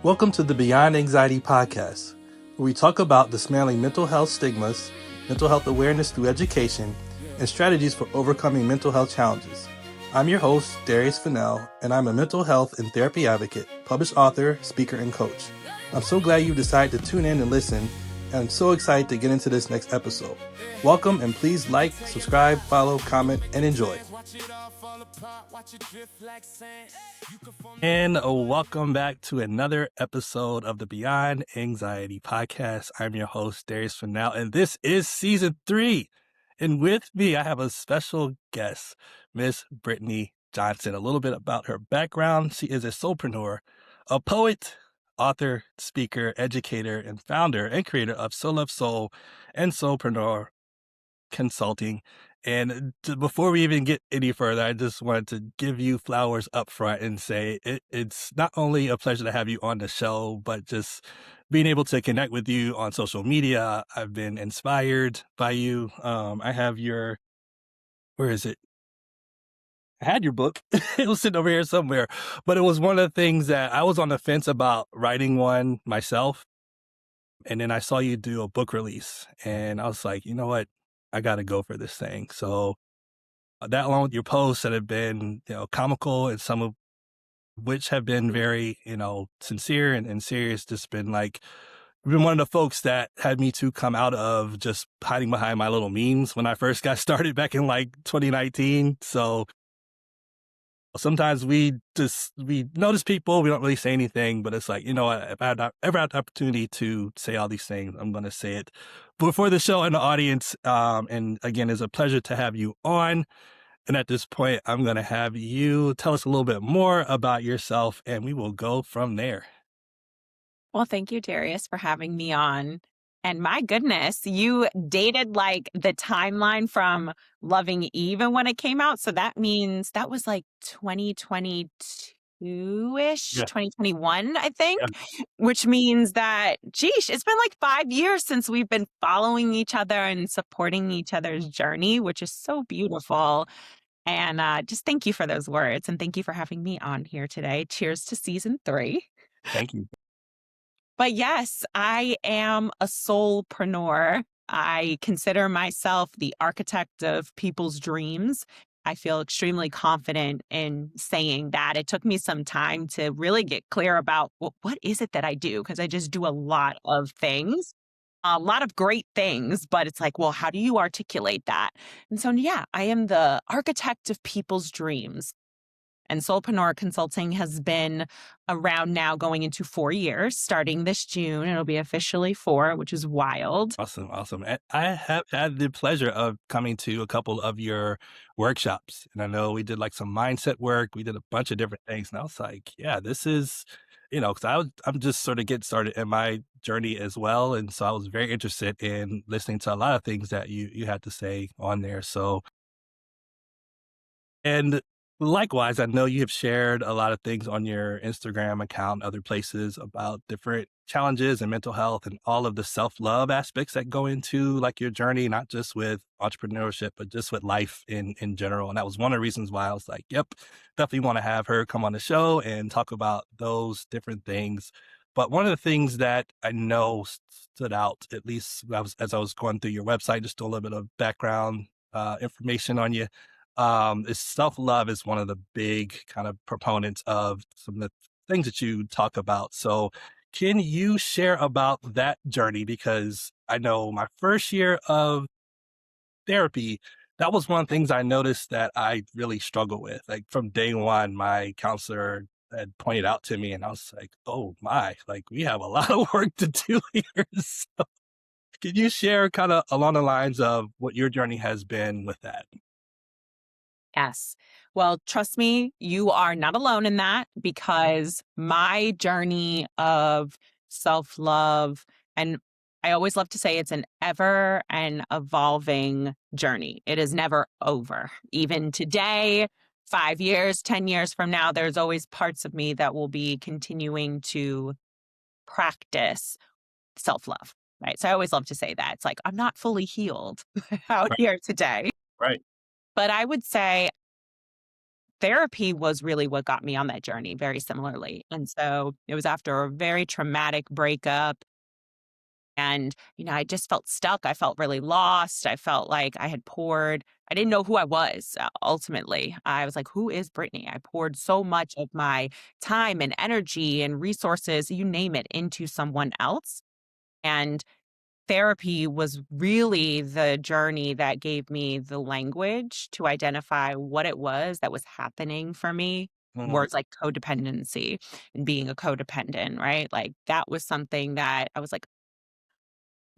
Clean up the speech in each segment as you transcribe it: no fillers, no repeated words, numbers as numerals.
Welcome to the Beyond Anxiety podcast, where we talk about dismantling mental health stigmas, mental health awareness through education, and strategies for overcoming mental health challenges. I'm your host, Darius Fennell, and I'm a mental health and therapy advocate, published author, speaker, and coach. I'm so glad you decided to tune in and listen, and I'm so excited to get into this next episode. Welcome, and please like, subscribe, follow, comment, and enjoy. And welcome back to another episode of the Beyond Anxiety podcast. I'm your host, Darius Fennell, and this is season 3. And with me, I have a special guest, Miss Brittany Johnson. A little bit about her background. She is a soulpreneur, a poet, author, speaker, educator, and founder and creator of Soul of Soul and SOULpreneur Consulting. And before we even get any further, I just wanted to give you flowers up front and say it's not only a pleasure to have you on the show, but just being able to connect with you on social media. I've been inspired by you. I have your, where is it? I had your book. It was sitting over here somewhere, but it was one of the things that I was on the fence about writing one myself. And then I saw you do a book release and I was like, you know what? I got to go for this thing. So that along with your posts that have been, comical and some of which have been very, sincere and serious, just been like, you've been one of the folks that had me to come out of just hiding behind my little memes when I first got started back in like 2019. So sometimes we notice people, we don't really say anything, but it's like, you know what, if I ever had the opportunity to say all these things, I'm going to say it before the show and the audience. And again, it's a pleasure to have you on. And at this point, I'm going to have you tell us a little bit more about yourself and we will go from there. Well, thank you, Darius, for having me on. And my goodness, you dated like the timeline from Loving Eve and when it came out. So that means that was like 2022-ish, Yeah. 2021, I think, Yeah. which means that, geesh, it's been like 5 years since we've been following each other and supporting each other's journey, which is so beautiful. And just thank you for those words. And thank you for having me on here today. Cheers to season 3. Thank you. But yes, I am a soulpreneur. I consider myself the architect of people's dreams. I feel extremely confident in saying that. It took me some time to really get clear about what is it that I do? Because I just do a lot of things, a lot of great things, but it's like, well, how do you articulate that? And so, yeah, I am the architect of people's dreams. And SOULpreneur Consulting has been around now going into 4 years, starting this June. It'll be officially 4, which is wild. Awesome. I have had the pleasure of coming to a couple of your workshops. And I know we did like some mindset work. We did a bunch of different things. And I was like, yeah, this is, because I'm just sort of getting started in my journey as well. And so I was very interested in listening to a lot of things that you had to say on there. So, and likewise, I know you have shared a lot of things on your Instagram account, other places about different challenges and mental health and all of the self-love aspects that go into like your journey, not just with entrepreneurship, but just with life in general. And that was one of the reasons why I was like, yep, definitely want to have her come on the show and talk about those different things. But one of the things that I know stood out, at least as I was going through your website, just a little bit of background information on you, is self-love is one of the big kind of proponents of some of the things that you talk about. So can you share about that journey? Because I know my first year of therapy, that was one of the things I noticed that I really struggle with. Like from day one, my counselor had pointed out to me and I was like, oh my, like we have a lot of work to do here. So can you share kind of along the lines of what your journey has been with that? Yes. Well, trust me, you are not alone in that because my journey of self-love, and I always love to say it's an ever and evolving journey. It is never over. Even today, 5 years, 10 years from now, there's always parts of me that will be continuing to practice self-love, right? So I always love to say that. It's like, I'm not fully healed out Right. here today. Right. But I would say therapy was really what got me on that journey very similarly. And so it was after a very traumatic breakup. And, I just felt stuck. I felt really lost. I felt like I didn't know who I was ultimately. I was like, who is Brittany? I poured so much of my time and energy and resources, you name it, into someone else. And therapy was really the journey that gave me the language to identify what it was that was happening for me. Mhm. Words like codependency and being a codependent, right? Like that was something that I was like,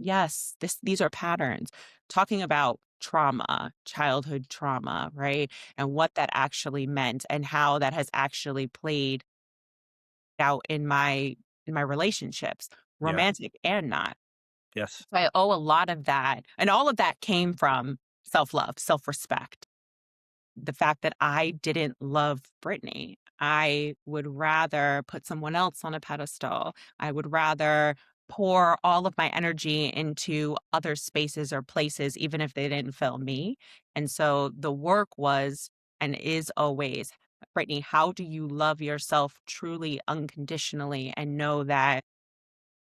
yes, these are patterns. Talking about trauma, childhood trauma, right? And what that actually meant and how that has actually played out in my relationships, Yeah. romantic and not. Yes. So I owe a lot of that. And all of that came from self-love, self-respect. The fact that I didn't love Britney. I would rather put someone else on a pedestal. I would rather pour all of my energy into other spaces or places, even if they didn't fill me. And so the work was and is always, Brittany, how do you love yourself truly unconditionally and know that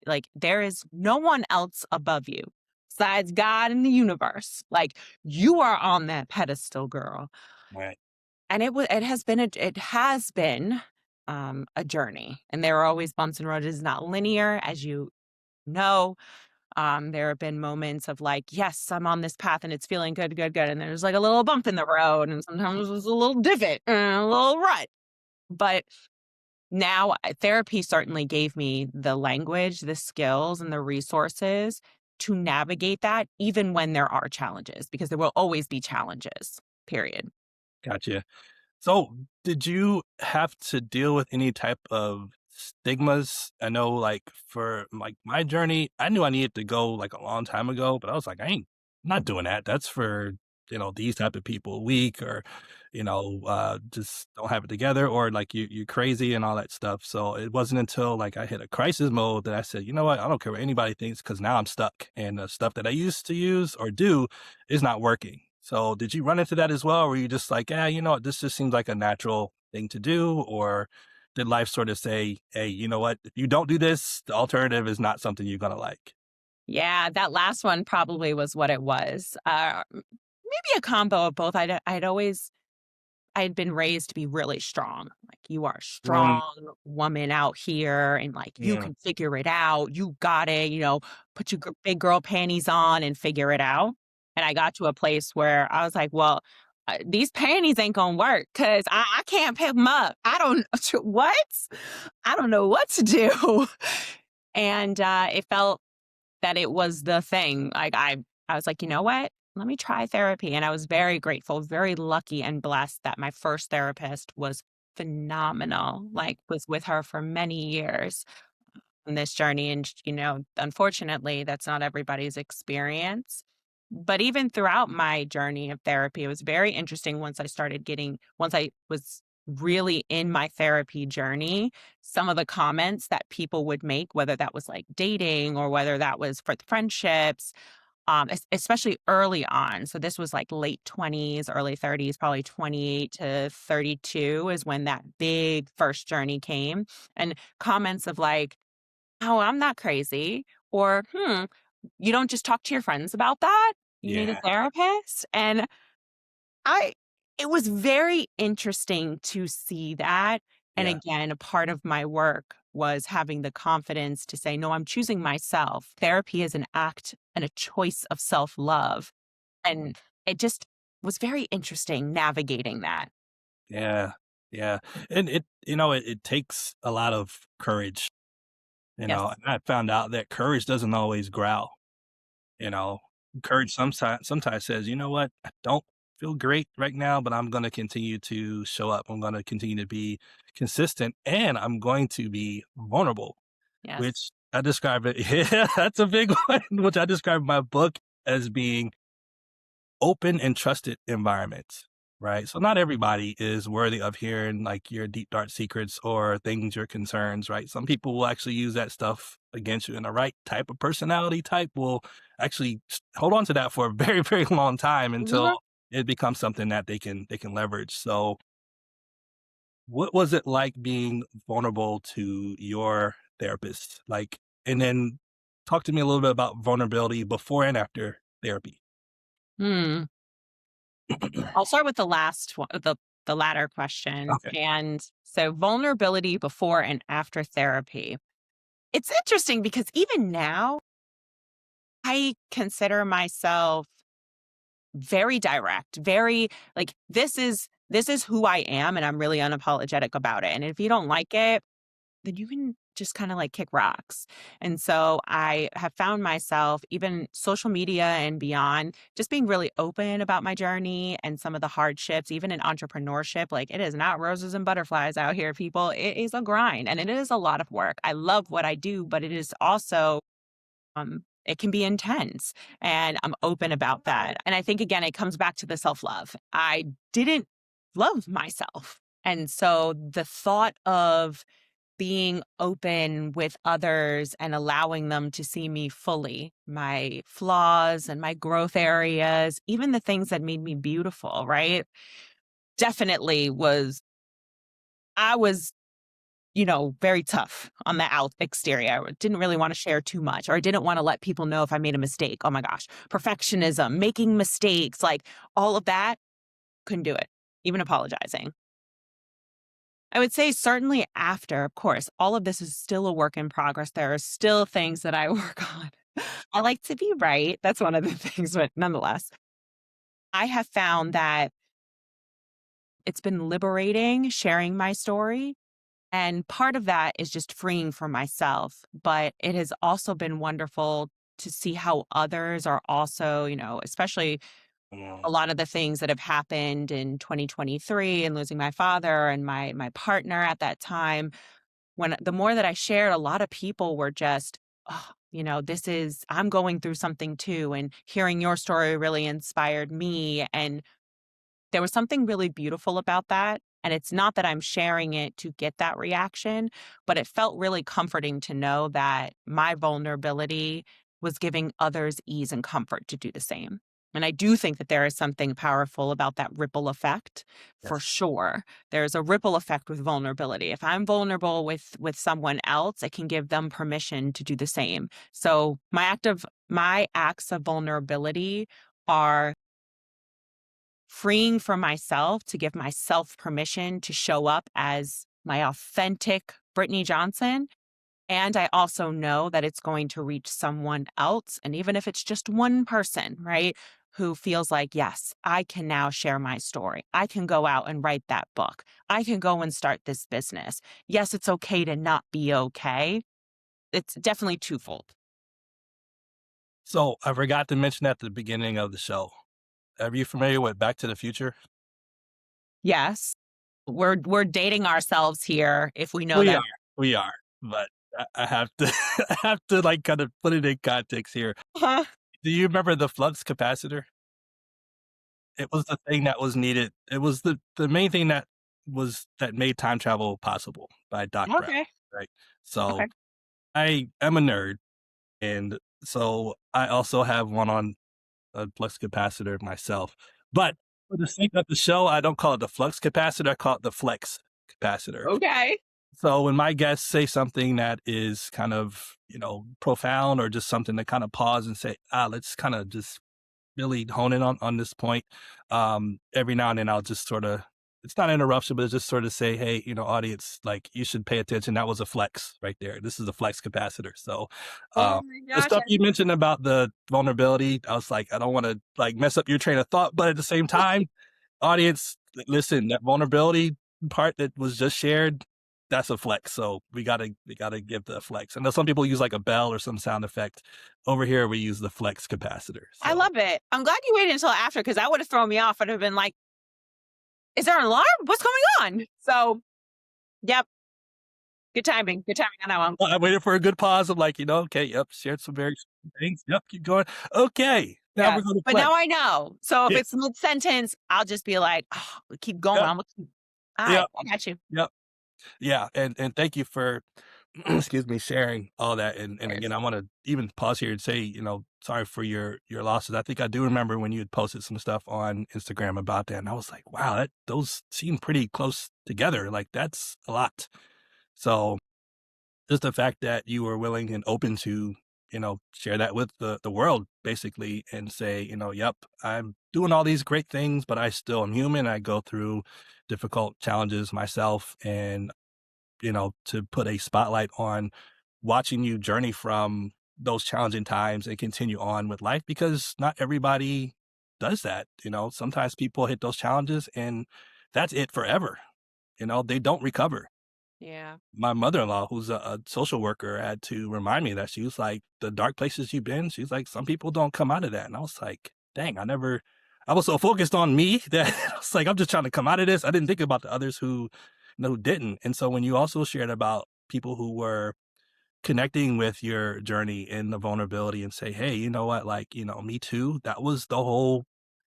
like there is no one else above you besides God in the universe. Like you are on that pedestal, girl. Right. And it has been a journey. And there are always bumps and roads. It's not linear, as you know. There have been moments of like, yes, I'm on this path and it's feeling good, good, good. And there's like a little bump in the road, and sometimes there's a little divot and a little rut. But now, therapy certainly gave me the language, the skills, and the resources to navigate that, even when there are challenges, because there will always be challenges, period. Gotcha. So, did you have to deal with any type of stigmas? I know, like, for, like, my journey, I knew I needed to go, like, a long time ago, but I was like, I'm not doing that. That's for, these type of people, weak or, just don't have it together or, like, you're crazy and all that stuff. So, it wasn't until, like, I hit a crisis mode that I said, "You know what? I don't care what anybody thinks because now I'm stuck, and the stuff that I used to use or do is not working." So did you run into that as well? Or were you just like, you know what, this just seems like a natural thing to do? Or did life sort of say, hey, you know what, if you don't do this, the alternative is not something you're gonna like? Yeah, that last one probably was what it was. Maybe a combo of both. I had been raised to be really strong. Like, you are a Mm, strong woman out here and like you yeah, can figure it out. You got it, put your big girl panties on and figure it out. And I got to a place where I was like, well, these panties ain't gonna work because I can't pick them up. I don't, what? I don't know what to do. And it felt that it was the thing. Like I was like, you know what? Let me try therapy. And I was very grateful, very lucky and blessed that my first therapist was phenomenal. Like was with her for many years on this journey. And, unfortunately, that's not everybody's experience. But even throughout my journey of therapy, it was very interesting once I was really in my therapy journey, some of the comments that people would make, whether that was like dating or whether that was for friendships, especially early on. So this was like late 20s, early 30s, probably 28 to 32 is when that big first journey came. And comments of like, "Oh, I'm not crazy," or, you don't just talk to your friends about that? You need a yeah, therapist?" And I it was very interesting to see that, and yeah, again, a part of my work was having the confidence to say, "No, I'm choosing myself." Therapy is an act and a choice of self-love, and it just was very interesting navigating that. yeah, yeah. And it takes a lot of courage, Yes. and I found out that courage doesn't always growl. You know, courage sometimes says, "You know what? I don't feel great right now, but I'm gonna continue to show up. I'm gonna continue to be consistent, and I'm going to be vulnerable," Yes. which I describe it yeah, that's a big one, which I describe in my book as being open and trusted environments, right? So not everybody is worthy of hearing like your deep dark secrets or things, your concerns, right? Some people will actually use that stuff against you, and the right type of personality type will actually hold on to that for a very, very long time until Mhm. it becomes something that they can leverage. So what was it like being vulnerable to your therapist? Like, and then talk to me a little bit about vulnerability before and after therapy. Hmm. I'll start with the last one, the latter question. Okay. And so vulnerability before and after therapy. It's interesting because even now I consider myself very direct, very like this is who I am and I'm really unapologetic about it. And if you don't like it, then you can just kind of like kick rocks. And so I have found myself, even social media and beyond, just being really open about my journey and some of the hardships, even in entrepreneurship. Like it is not roses and butterflies out here, people. It is a grind and it is a lot of work. I love what I do, but it is also it can be intense and I'm open about that. And I think again, it comes back to the self-love. I didn't love myself. And so the thought of being open with others and allowing them to see me fully, my flaws and my growth areas, even the things that made me beautiful, right? Definitely I was, very tough on the out exterior. I didn't really want to share too much, or I didn't want to let people know if I made a mistake. Oh my gosh, perfectionism, making mistakes, like all of that, couldn't do it, even apologizing. I would say certainly after, of course, all of this is still a work in progress. There are still things that I work on. I like to be right. That's one of the things, but nonetheless, I have found that it's been liberating sharing my story. And part of that is just freeing for myself. But it has also been wonderful to see how others are also, especially Mm, a lot of the things that have happened in 2023 and losing my father and my partner at that time. When the more that I shared, a lot of people were just, oh, I'm going through something too. And hearing your story really inspired me. And there was something really beautiful about that. And it's not that I'm sharing it to get that reaction, but it felt really comforting to know that my vulnerability was giving others ease and comfort to do the same. And I do think that there is something powerful about that ripple effect for yes. sure. There's a ripple effect with vulnerability. If I'm vulnerable with someone else, it can give them permission to do the same. So my acts of vulnerability are freeing for myself to give myself permission to show up as my authentic Brittany Johnson. And I also know that it's going to reach someone else. And even if it's just one person, right, who feels like, yes, I can now share my story. I can go out and write that book. I can go and start this business. Yes, it's okay to not be okay. It's definitely twofold. So I forgot to mention at the beginning of the show. Are you familiar with Back to the Future? Yes, we're dating ourselves here if we know We that. are, we are, but I have to, I have to like kind of put it in context here. Huh? Do you remember the flux capacitor? It was the thing that was needed. It was the main thing that made time travel possible by Doc Brown, Okay. right? So Okay. I am a nerd, and so I also have one on a flux capacitor myself. But for the sake of the show, I don't call it the flux capacitor, I call it the flex capacitor. Okay. So when my guests say something that is kind of, profound or just something to kind of pause and say, let's kind of just really hone in on this point. Every now and then I'll just sort of, it's not an interruption, but it's just sort of say, hey, audience, like you should pay attention. That was a flex right there. This is a flex capacitor. So Oh my the gosh. stuff you mentioned about the vulnerability, I was like, I don't want to like mess up your train of thought, but at the same time, audience, listen, that vulnerability part that was just shared, that's a flex. So we gotta give the flex. I know some people use like a bell or some sound effect. Over here, we use the flex capacitor. I So love it. I'm glad you waited until after because that would have thrown me off. I'd have been like, is there an alarm? What's going on? So, yep. Good timing. Good timing on that one. I waited for a good pause. I'm like, okay, yep, shared some very things. Yep, keep going. Okay, now we're Yes. going to But flex. now I know. So if Yes, it's mid sentence, I'll just be like, oh, keep going. yep, I'm gonna keep, all right. yep, I got you. yep, yeah. And thank you for excuse me, sharing all that. And again, I want to even pause here and say, sorry for your losses. I think I do remember when you had posted some stuff on Instagram about that, and I was like, wow, those seem pretty close together. Like that's a lot. So just the fact that you were willing and open to, share that with the world basically and say, yep, I'm doing all these great things, but I still am human. I go through difficult challenges myself. And, to put a spotlight on watching you journey from those challenging times and continue on with life because not everybody does that. Sometimes people hit those challenges and that's it forever. They don't recover. Yeah. My mother-in-law, who's a social worker, had to remind me that. She was like, "The dark places you've been," she's like, "some people don't come out of that." And I was like, "Dang, I was so focused on me that I was like, I'm just trying to come out of this. I didn't think about the others who didn't." And so when you also shared about people who were connecting with your journey and the vulnerability and say, "Hey, you know what? Like, me too." That was the whole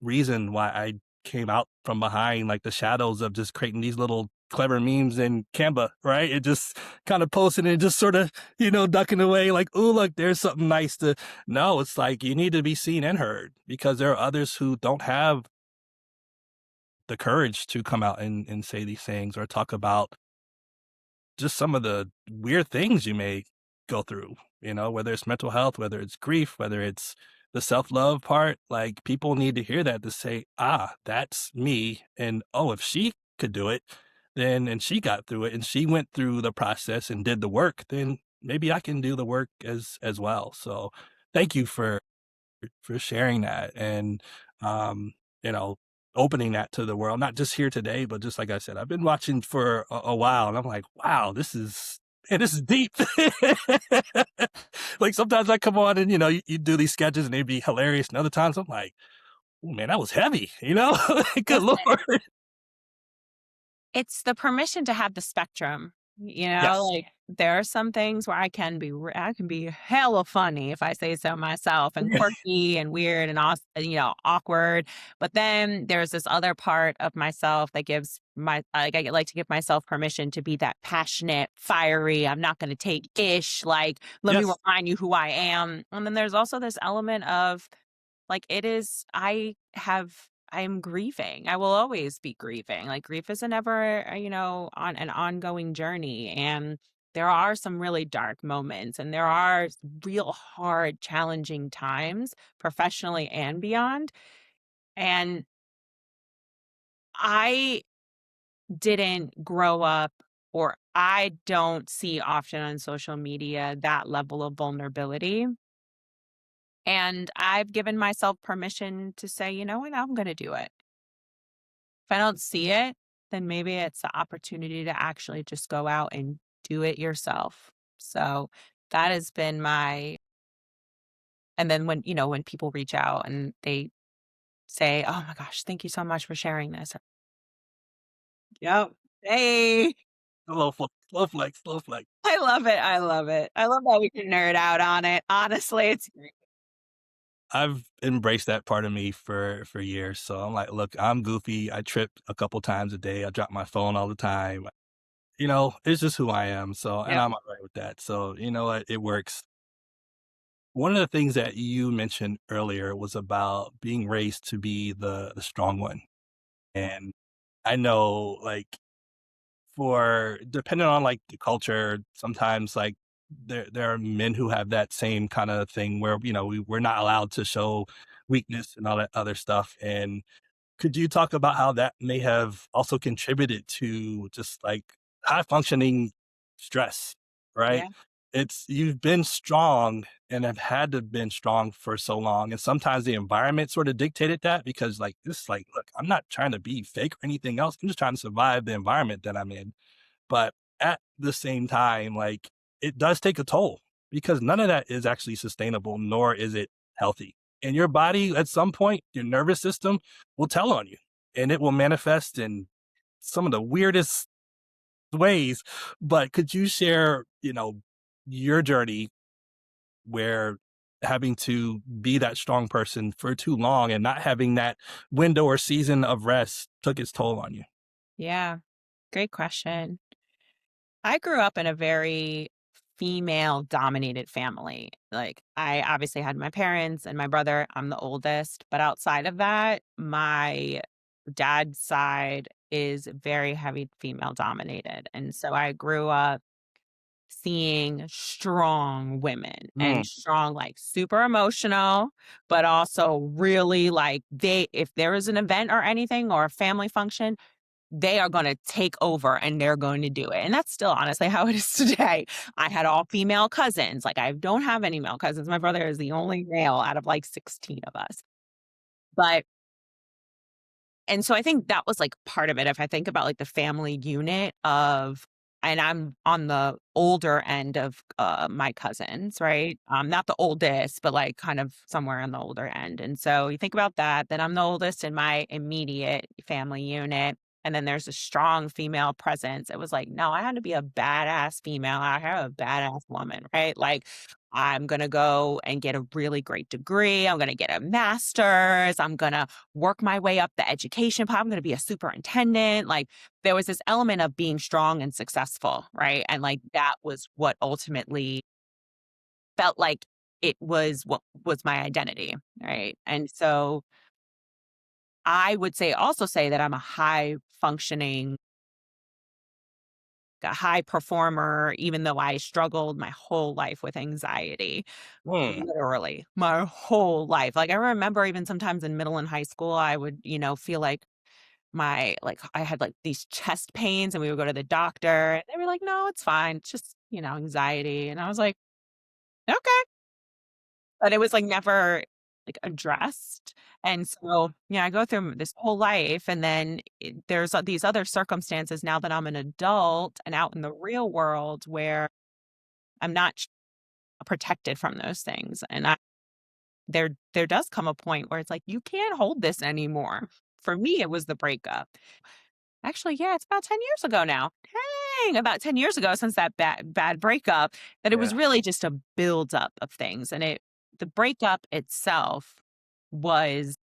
reason why I came out from behind like the shadows of just creating these little clever memes in Canva, right? It just kind of posting and just sort of, ducking away like, "Oh, look, there's something nice to." No, it's like you need to be seen and heard because there are others who don't have the courage to come out and say these things or talk about just some of the weird things you may go through, whether it's mental health, whether it's grief, whether it's the self-love part, like people need to hear that to say, that's me. And oh, if she could do it, then, and she got through it and she went through the process and did the work, then maybe I can do the work as well. So thank you for sharing that and, um, you know, opening that to the world, not just here today, but just like I said, I've been watching for a while and I'm like, wow, this is deep. Like sometimes I come on and, you do these sketches and they'd be hilarious. And other times I'm like, oh man, that was heavy, good Listen, Lord. it's the permission to have the spectrum. Yes. Like there are some things where I can be hella funny if I say so myself, and quirky and weird and awkward. But then there's this other part of myself that gives I like to give myself permission to be that passionate, fiery. I'm not going to take ish. Like, let me Yes. remind you who I am. And then there's also this element of like I am grieving. I will always be grieving. Like grief is a never, on an ongoing journey. And there are some really dark moments and there are real hard, challenging times professionally and beyond. And I didn't grow up or I don't see often on social media that level of vulnerability. And I've given myself permission to say, you know what, I'm going to do it. If I don't see it, then maybe it's the opportunity to actually just go out and do it yourself. So that has been and then when people reach out and they say, "Oh my gosh, thank you so much for sharing this." Yep. Hey, Slow flex, slow flex. I love it. I love it. I love that we can nerd out on it. Honestly, it's great. I've embraced that part of me for years. So I'm like, look, I'm goofy. I trip a couple times a day. I drop my phone all the time. It's just who I am. So, and Yep. I'm all right with that. So, you know what? It works. One of the things that you mentioned earlier was about being raised to be the strong one. And I know like for depending on like the culture, sometimes like there are men who have that same kind of thing where, we're not allowed to show weakness and all that other stuff. And could you talk about how that may have also contributed to just like high functioning stress, right? Yeah. It's you've been strong and have had to been strong for so long. And sometimes the environment sort of dictated that because like this, like, look, I'm not trying to be fake or anything else. I'm just trying to survive the environment that I'm in. But at the same time, like it does take a toll because none of that is actually sustainable, nor is it healthy. And your body, at some point, your nervous system will tell on you and it will manifest in some of the weirdest ways. But could you share, your journey where having to be that strong person for too long and not having that window or season of rest took its toll on you? Yeah. Great question. I grew up in a very female dominated family. Like, I obviously had my parents and my brother. I'm the oldest, but outside of that, my dad's side is very heavy female dominated. And so I grew up seeing strong women and Mm, strong, like super emotional, but also really like if there is an event or anything or a family function, they are going to take over and they're going to do it. And that's still honestly how it is today. I had all female cousins. Like, I don't have any male cousins. My brother is the only male out of like 16 of us. But and so I think that was, like, part of it. If I think about, like, the family unit of and I'm on the older end of, my cousins, right? Not the oldest, but, like, kind of somewhere on the older end, and so you think about that, then I'm the oldest in my immediate family unit, and then there's a strong female presence. It was like, no, I had to be a badass female out here, a badass woman, right? Like, I'm gonna go and get a really great degree, I'm gonna get a master's, I'm gonna work my way up the education path. I'm going to be a superintendent. Like, there was this element of being strong and successful, right? And like that was what ultimately felt like it was what was my identity, right? And so I would also say that I'm a high functioning, a high performer, even though I struggled my whole life with anxiety, mm, literally my whole life. Like, I remember even sometimes in middle and high school, I would, feel like I had, like, these chest pains, and we would go to the doctor, and they were like, "No, it's fine. It's just, anxiety." And I was like, "Okay." But it was, like, never, like, addressed. And so, I go through this whole life, and then there's these other circumstances now that I'm an adult and out in the real world where I'm not protected from those things. And there does come a point where it's like, "You can't hold this anymore." For me, it was the breakup. Actually, yeah, it's about 10 years ago now. Dang, about 10 years ago since that bad breakup, that it yeah. was really just a buildup of things. And the breakup itself was,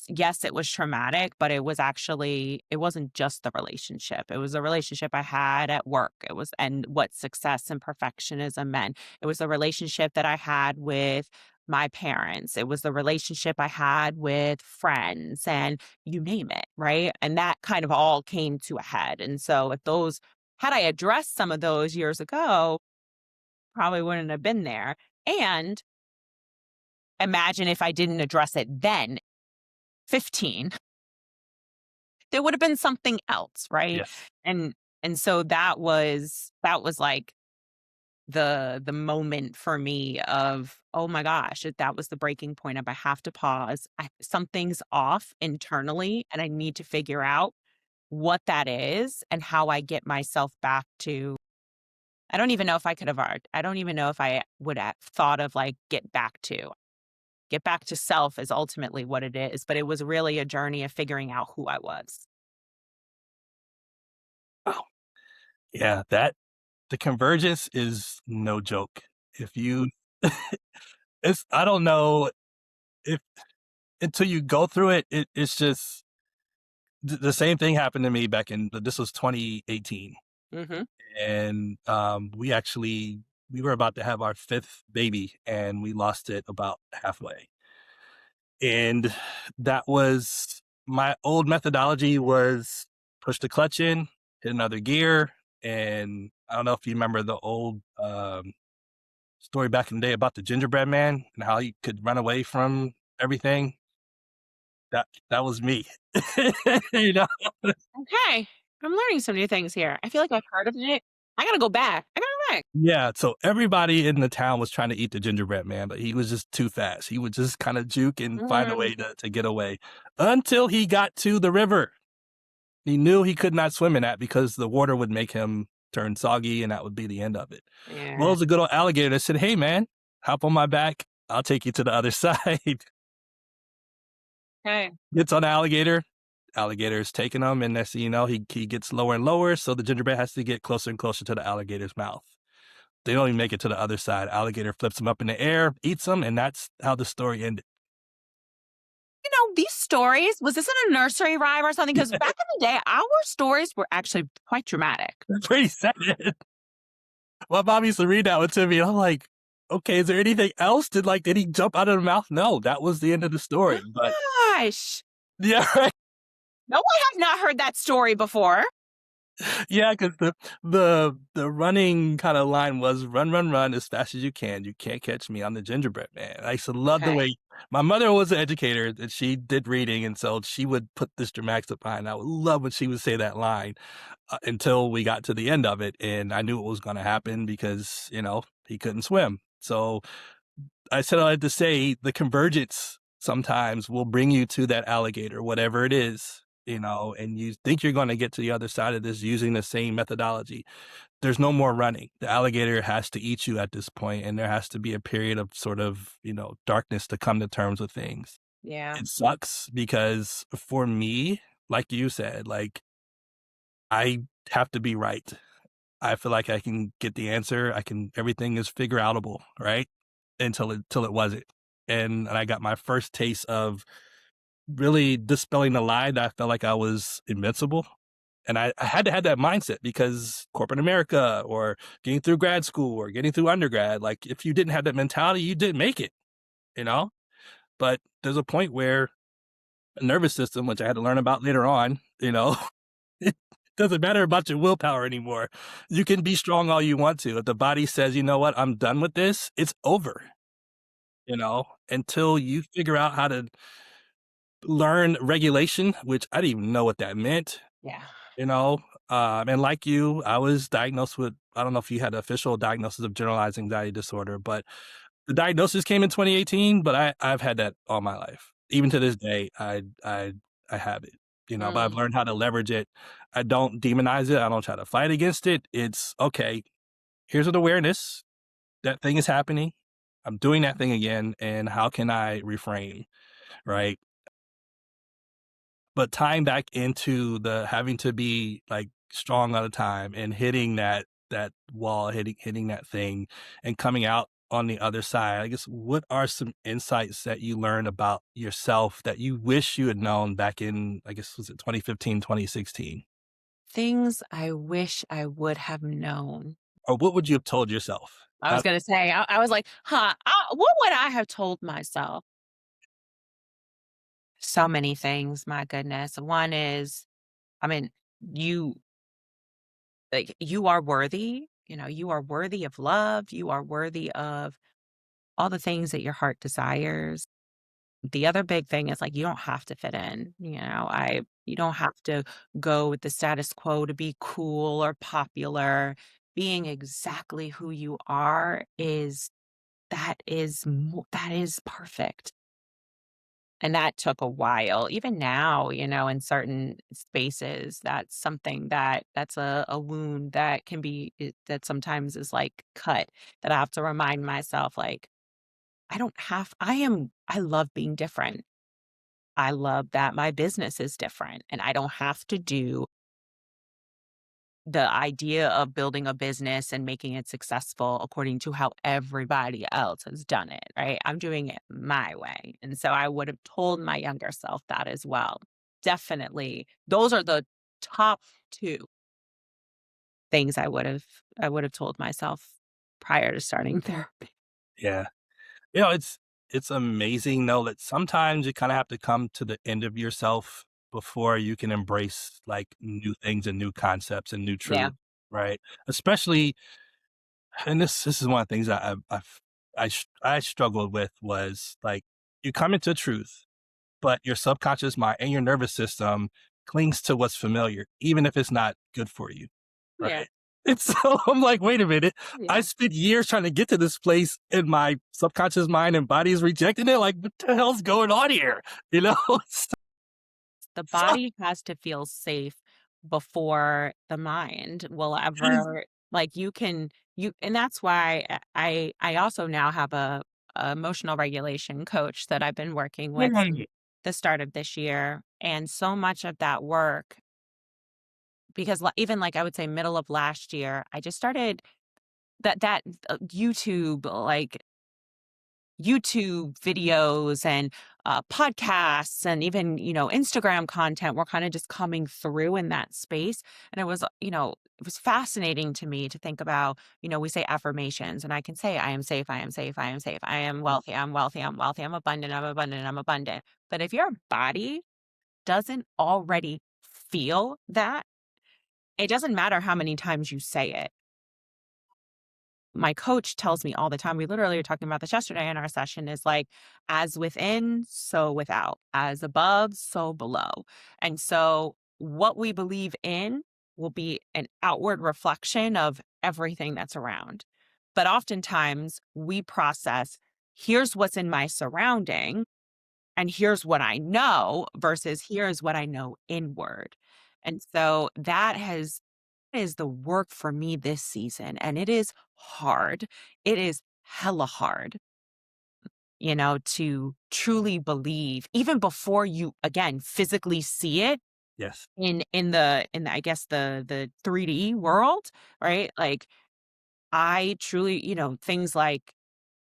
yes, it was traumatic, but it wasn't just the relationship. It was a relationship I had at work. And what success and perfectionism meant. It was a relationship that I had with my parents. It was the relationship I had with friends and you name it, right? And that kind of all came to a head. And so had I addressed some of those years ago, probably wouldn't have been there. And imagine if I didn't address it then, 15, there would have been something else, right? Yes. And so that was like the moment for me of, oh my gosh, that was the breaking point of I have to pause. Something's off internally, and I need to figure out what that is and how I get myself back to. I don't even know if I could have I don't even know if I would have thought of like get back to self is ultimately what it is, but it was really a journey of figuring out who I was. Oh, yeah, the convergence is no joke. If you I don't know if until you go through it, it's just the same thing happened to me back in this was 2018. Mhm. And we were about to have our fifth baby and we lost it about halfway. And that was my old methodology was push the clutch in, hit another gear. And I don't know if you remember the old story back in the day about the gingerbread man and how he could run away from everything. That was me. you know? Okay. I'm learning some new things here. I feel like I've heard of it. I gotta go back. I gotta go back. Yeah, so everybody in the town was trying to eat the gingerbread man, but he was just too fast. He would just kind of juke and find a Mm, way to get away until he got to the river. He knew he could not swim in that because the water would make him turn soggy and that would be the end of it. Well, it yeah. was a good old alligator that said, "Hey, man, hop on my back. I'll take you to the other side." Okay. Gets on the alligator. Alligator is taking him, and next thing you know, he gets lower and lower. So the gingerbread has to get closer and closer to the alligator's mouth. They don't even make it to the other side. Alligator flips him up in the air, eats him, and that's how the story ended. These stories, was this in a nursery rhyme or something? Because back in the day, our stories were actually quite dramatic. Pretty sad. My mom used to read that one to me, and I'm like, okay, is there anything else? Did he jump out of the mouth? No, that was the end of the story. But Gosh. yeah, right. No, I have not heard that story before. Yeah, because the running kind of line was run, run, run as fast as you can. You can't catch me. I'm the gingerbread man. I used to love the Okay. way my mother was an educator and she did reading, and so she would put this dramatic stuff behind. I would love when she would say that line until we got to the end of it, and I knew it was going to happen because he couldn't swim. So I said I had to say the convergence sometimes will bring you to that alligator, whatever it is, and you think you're going to get to the other side of this using the same methodology. There's no more running. The alligator has to eat you at this point, and there has to be a period of sort of, darkness to come to terms with things. Yeah. It sucks because for me, like you said, like I have to be right. I feel like I can get the answer. Everything is figure outable, right? Until it wasn't. And I got my first taste of really dispelling the lie that I felt like I was invincible. And I had to have that mindset because corporate America or getting through grad school or getting through undergrad, like if you didn't have that mentality, you didn't make it, you know? But there's a point where a nervous system, which I had to learn about later on, it doesn't matter about your willpower anymore. You can be strong all you want to. If the body says, you know what, I'm done with this, it's over, until you figure out how to learn regulation, which I didn't even know what that meant, Yeah. you know. And like you, I was diagnosed with, I don't know if you had an official diagnosis of generalized anxiety disorder, but the diagnosis came in 2018, but I've had that all my life. Even to this day, I have it, but I've Mm. learned how to leverage it. I don't demonize it. I don't try to fight against it. It's okay. Here's an awareness that thing is happening. I'm doing that thing again. And how can I refrain? Right. But tying back into the having to be like strong all the time and hitting that wall, hitting that thing and coming out on the other side, I guess what are some insights that you learned about yourself that you wish you had known back in, I guess, was it 2015, 2016? Things I wish I would have known. Or what would you have told yourself? I was going to say, I was like, what would I have told myself? So many things, my goodness. One is, I mean, you you are worthy, you are worthy of love, you are worthy of all the things that your heart desires. The other big thing is like you don't have to fit in, you don't have to go with the status quo to be cool or popular. Being exactly who you are that is perfect. And that took a while. Even now, in certain spaces, that's something that's a wound that can be that sometimes is like cut, that I have to remind myself like I love being different. I love that my business is different and I don't have to do the idea of building a business and making it successful according to how everybody else has done it, right? I'm doing it my way. And so I would have told my younger self that as well. Definitely. Those are the top 2 things I would have told myself prior to starting therapy. Yeah. It's amazing though that sometimes you kind of have to come to the end of yourself before you can embrace like new things and new concepts and new Yeah. truth, right? Especially, and this is one of the things that I struggled with was like you come into truth, but your subconscious mind and your nervous system clings to what's familiar, even if it's not good for you, Yeah. right? And so I'm like, wait a minute. I Yeah. spent years trying to get to this place and my subconscious mind and body is rejecting it. Like, what the hell's going on here? You know? The So, body has to feel safe before the mind will it is ever like and that's why I also now have a emotional regulation coach that I've been working with right. the start of this year. And so much of that work, because even like I would say middle of last year, I just started that YouTube like YouTube videos and podcasts and even, Instagram content were kind of just coming through in that space. And it was fascinating to me to think about, we say affirmations and I can say, I am safe, I am safe, I am safe, I am wealthy, I'm wealthy, I'm wealthy, I'm abundant, I'm abundant, I'm abundant. But if your body doesn't already feel that, it doesn't matter how many times you say it. My coach tells me all the time, we literally were talking about this yesterday in our session, is like, as within, so without, as above, so below. And so what we believe in will be an outward reflection of everything that's around. But oftentimes we process, here's what's in my surrounding, and here's what I know versus here's what I know inward. And so is the work for me this season. And it is hard. It is hella hard, to truly believe, even before you again physically see it Yes. in the I guess the 3D world, right? Like I truly, things like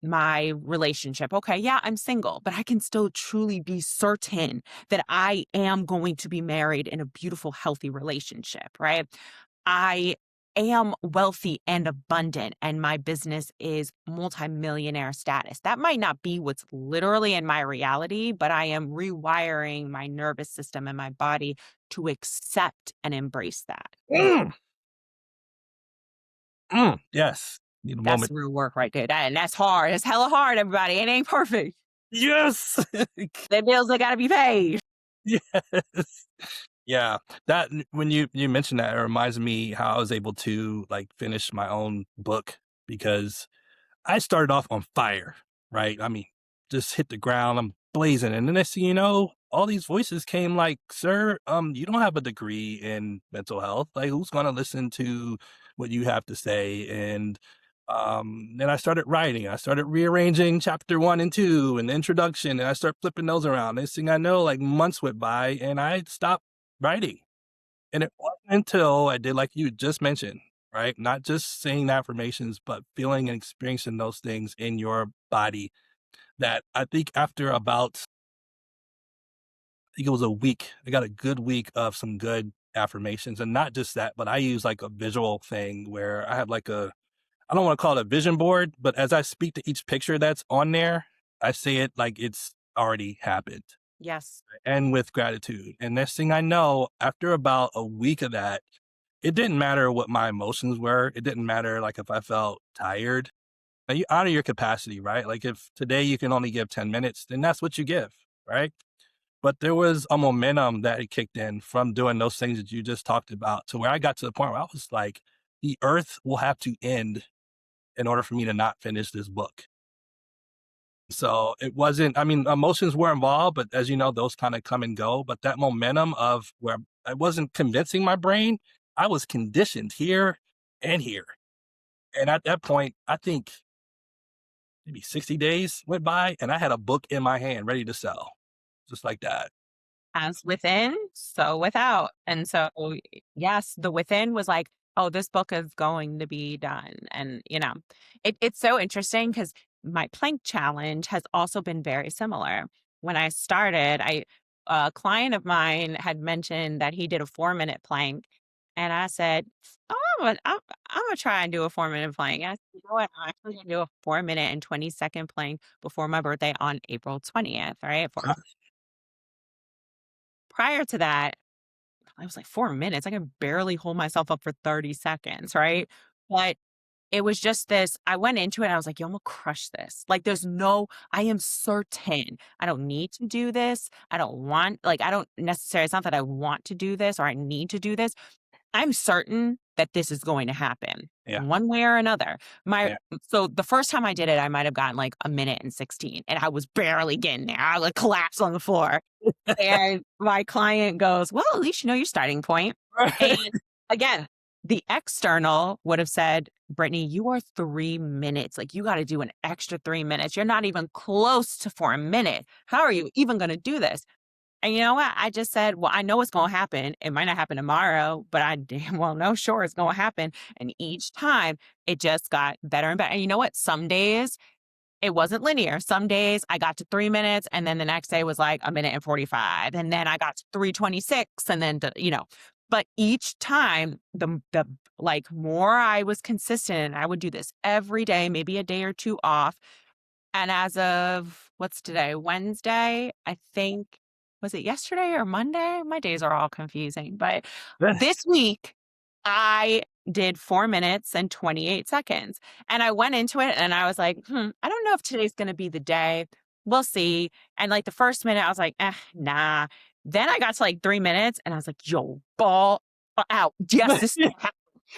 my relationship. Okay, yeah, I'm single, but I can still truly be certain that I am going to be married in a beautiful, healthy relationship, right? I am wealthy and abundant, and my business is multimillionaire status. That might not be what's literally in my reality, but I am rewiring my nervous system and my body to accept and embrace that. Mm, yes. Need a That's moment. real work right there. And that's hard. It's hella hard, everybody. It ain't perfect. Yes. The bills that gotta be paid. Yes. Yeah. That when you mentioned that, it reminds me how I was able to like finish my own book because I started off on fire, right? I mean, just hit the ground, I'm blazing. And then next thing you know, all these voices came like, sir, you don't have a degree in mental health. Like, who's gonna listen to what you have to say? And then I started writing. I started rearranging chapter 1 and 2 and the introduction, and I start flipping those around. Next thing I know, like months went by and I stopped writing. And it wasn't until I did like you just mentioned, right? Not just saying the affirmations, but feeling and experiencing those things in your body that I think after about, I think it was a week, I got a good week of some good affirmations. And not just that, but I use like a visual thing where I have like I don't want to call it a vision board, but as I speak to each picture that's on there, I say it like it's already happened Yes. and with gratitude. And next thing I know, after about a week of that, it didn't matter what my emotions were. It didn't matter like if I felt tired. Now you honor your capacity, right? Like if today you can only give 10 minutes, then that's what you give, right? But there was a momentum that it kicked in from doing those things that you just talked about to where I got to the point where I was like, the earth will have to end in order for me to not finish this book. So it wasn't, I mean, emotions were involved, but as you know, those kind of come and go. But that momentum of where I wasn't convincing my brain, I was conditioned here and here. And at that point, I think maybe 60 days went by and I had a book in my hand ready to sell, just like that. As within, so without. And so, yes, the within was like, oh, this book is going to be done. And, it's so interesting because my plank challenge has also been very similar. When I started, a client of mine had mentioned that he did a 4-minute plank. And I said, oh, I'm gonna try and do a 4-minute plank. And I said, you know what? I'm actually gonna do a 4-minute and 20-second plank before my birthday on April 20th, right? Prior to that, I was like 4 minutes. I can barely hold myself up for 30 seconds, right? But it was just this, I went into it and I was like, yo, I'm gonna crush this. Like, I am certain I don't need to do this. I don't necessarily, it's not that I want to do this or I need to do this. I'm certain that this is going to happen Yeah. one way or another. Yeah. So the first time I did it, I might have gotten like a minute and 16 and I was barely getting there. I like collapsed on the floor. And my client goes, well, at least you know your starting point. And again, the external would have said, Brittany, you are 3 minutes. Like you got to do an extra 3 minutes. You're not even close to 4 minutes. How are you even going to do this? And you know what? I just said, well, I know it's going to happen. It might not happen tomorrow, but I damn well know sure it's going to happen. And each time it just got better and better. And you know what? Some days it wasn't linear. Some days I got to 3 minutes, and then the next day was like a minute and 45. And then I got to 3:26, and then, but each time the like more I was consistent, I would do this every day, maybe a day or two off. And as of what's today? Wednesday, I think. Was it yesterday or Monday? My days are all confusing. But this week, I did 4 minutes and 28 seconds. And I went into it and I was like, I don't know if today's going to be the day. We'll see. And like the first minute, I was like, nah. Then I got to like 3 minutes and I was like, yo, ball out. Yes, this is happening.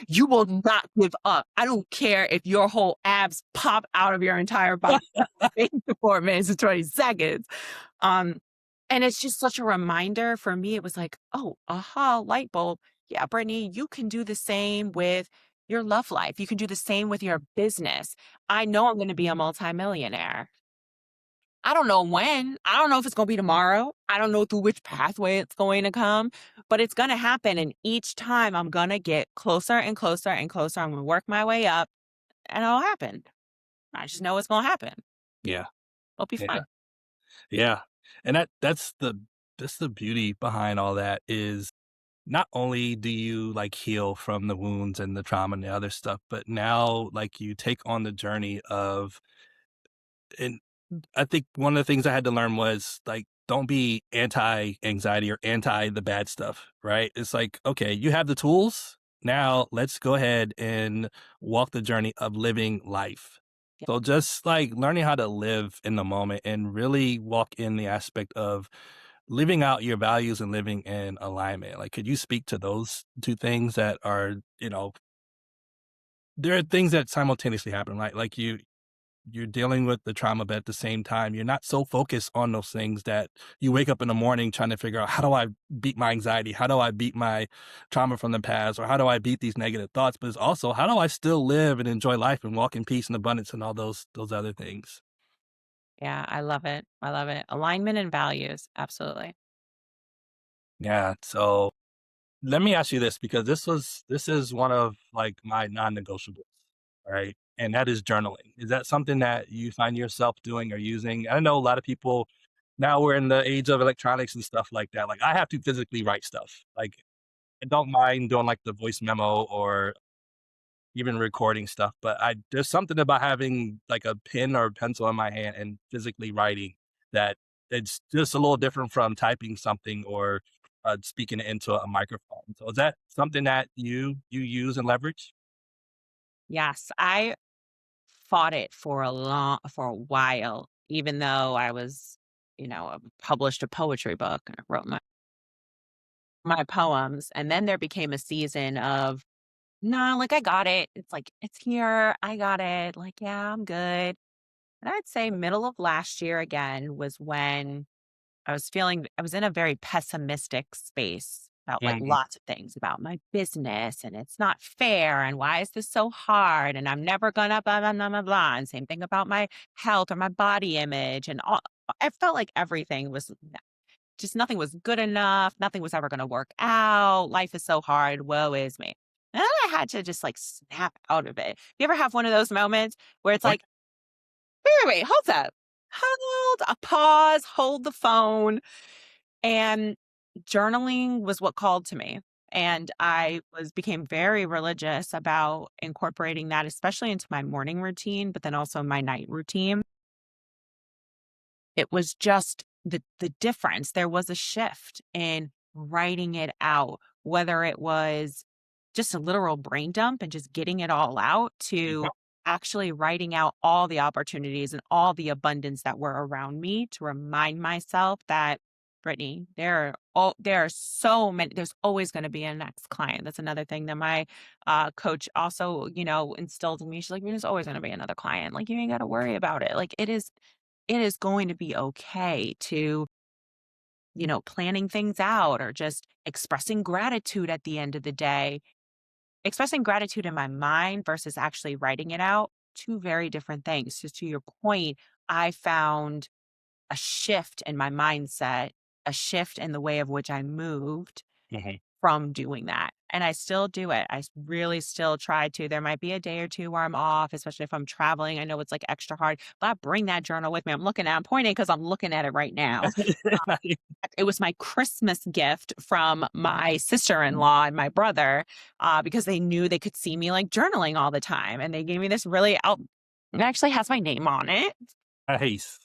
You will not give up. I don't care if your whole abs pop out of your entire body in 4 minutes and 20 seconds. And it's just such a reminder for me. It was like, oh, aha, light bulb. Yeah, Brittany, you can do the same with your love life. You can do the same with your business. I know I'm going to be a multimillionaire. I don't know when. I don't know if it's going to be tomorrow. I don't know through which pathway it's going to come, but it's going to happen. And each time I'm going to get closer and closer and closer. I'm going to work my way up and it'll happen. I just know it's going to happen. Yeah. It'll be Yeah. fun. Yeah. And that's the beauty behind all that is not only do you like heal from the wounds and the trauma and the other stuff, but now like you take on the journey of, and I think one of the things I had to learn was like, don't be anti anxiety or anti the bad stuff, right? It's like, okay, you have the tools. Now let's go ahead and walk the journey of living life. Yeah. So just like learning how to live in the moment and really walk in the aspect of living out your values and living in alignment. Like, could you speak to those two things that are, there are things that simultaneously happen, right? Like you're dealing with the trauma, but at the same time, you're not so focused on those things that you wake up in the morning trying to figure out, how do I beat my anxiety? How do I beat my trauma from the past? Or how do I beat these negative thoughts? But it's also, how do I still live and enjoy life and walk in peace and abundance and all those other things? Yeah, I love it. I love it. Alignment and values. Absolutely. Yeah. So let me ask you this, because this is one of like my non-negotiables, right? And that is journaling. Is that something that you find yourself doing or using? I know a lot of people now, we're in the age of electronics and stuff like that. Like I have to physically write stuff. Like I don't mind doing like the voice memo or even recording stuff, but there's something about having like a pen or pencil in my hand and physically writing that it's just a little different from typing something or speaking it into a microphone. So is that something that you use and leverage? Yes, I fought it for a while, even though I was, published a poetry book and I wrote my poems. And then there became a season of, no, like I got it. It's like, it's here. I got it. Like, yeah, I'm good. And I'd say middle of last year again was when I was in a very pessimistic space about like Mhm. lots of things about my business and it's not fair and why is this so hard and I'm never gonna blah blah blah blah blah. And same thing about my health or my body image and all. I felt like everything was just nothing was good enough. Nothing was ever gonna work out. Life is so hard. Woe is me. And then I had to just like snap out of it. You ever have one of those moments where it's Oh, like, wait, hold up. Hold a pause, hold the phone. And journaling was what called to me. And I became very religious about incorporating that, especially into my morning routine, but then also my night routine. It was just the difference. There was a shift in writing it out, whether it was just a literal brain dump and just getting it all out to yeah. actually writing out all the opportunities and all the abundance that were around me to remind myself that Brittany, there are so many, there's always going to be a next client. That's another thing that my coach also, instilled in me. She's like, there's always going to be another client. Like you ain't got to worry about it. Like it is going to be okay to, planning things out or just expressing gratitude at the end of the day. Expressing gratitude in my mind versus actually writing it out, two very different things. So to your point, I found a shift in my mindset, a shift in the way of which I moved Mhm. from doing that. And I still do it. Really still try to. There might be a day or two where I'm off, especially if I'm traveling. I know it's like extra hard, but I bring that journal with me. I'm pointing because I'm looking at it right now. It was my Christmas gift from my sister-in-law and my brother, because they knew they could see me like journaling all the time. And they gave me this really out, it actually has my name on it. Nice.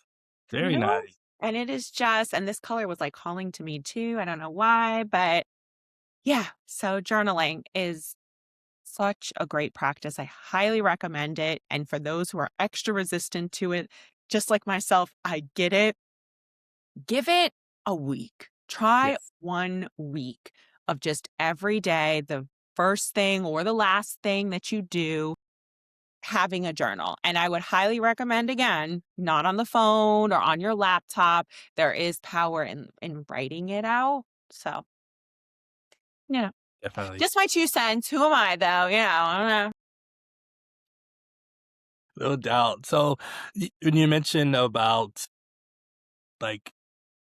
You Very know? nice. And it is just, and this color was like calling to me too. I don't know why, but yeah. So journaling is such a great practice. I highly recommend it. And for those who are extra resistant to it, just like myself, I get it. Give it a week. Try Yes. 1 week of just every day, the first thing or the last thing that you do, having a journal. And I would highly recommend, again, not on the phone or on your laptop. There is power in writing it out. So, you know, Definitely. just my 2 cents. Who am I though? I don't know. No doubt. So when you mentioned about like